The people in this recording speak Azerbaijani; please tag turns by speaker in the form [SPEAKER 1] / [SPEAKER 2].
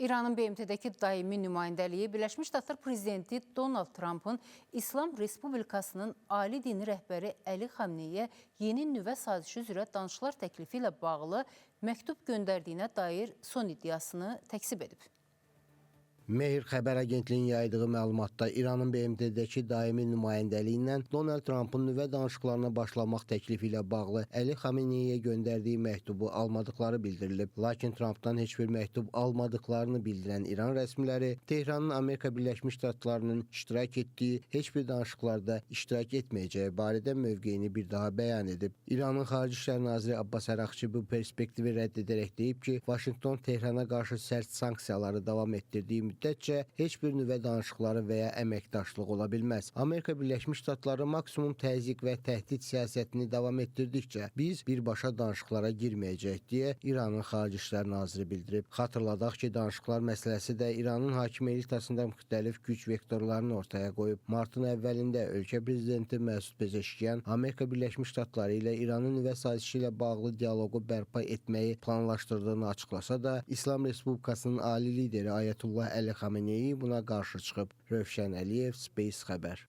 [SPEAKER 1] İranın BMT-dəki daimi nümayəndəliyi Birləşmiş Ştatlar prezidenti Donald Trump'ın İslam Respublikasının ali dini rəhbəri Əli Xamneyə yeni nüvə sazişi üzrə danışıqlar təklifi ilə bağlı məktub göndərdiyinə dair son iddiasını təkzib edib.
[SPEAKER 2] Mehr xəbər agentliyinin yaydığı məlumatda İranın BMT-dəki daimi nümayəndəliyindən Donald Trump'ın nüvə danışıqlarına başlamaq təklifi ilə bağlı Əli Xameneyə göndərdiyi məktubu almadıqları bildirilib. Lakin Trump'dan heç bir məktub almadıqlarını bildirən İran rəsmiləri Tehranın Amerika Birləşmiş Ştatlarının iştirak etdiyi heç bir danışıqlarda iştirak etməyəcəyi barədə mövqeyini bir daha bəyan edib. İranın Xarici İşlər Naziri Abbas Əraqçı bu perspektivi rədd edərək deyib ki, Vaşinqton Tehrana qarşı sərt sanksiyaları davam etdirdiyi müddətcə heç bir nüvə danışıqları və ya əməkdaşlıq ola bilməz. Amerika Birləşmiş Ştatları maksimum təzyiq və təhdid siyasətini davam etdirdikcə biz birbaşa danışıqlara girməyəcək deyə İranın Xarici İşlər Naziri bildirib. Xatırladaq ki, danışıqlar məsələsi də İranın hakimi elitasında müxtəlif güc vektorlarını ortaya qoyub. Martın əvvəlində ölkə prezidenti Məsud Pezeşkiyan Amerika Birləşmiş Ştatları ilə İranın nüvə sazişi ilə bağlı dialoqu bərpa etməyi planlaşdırdığını açıqlasa da, İslam Respublikasının ali lideri Ayətullah Əli Xameneyi buna qarşı çıxıb. Rövşən Əliyev, Space xəbər.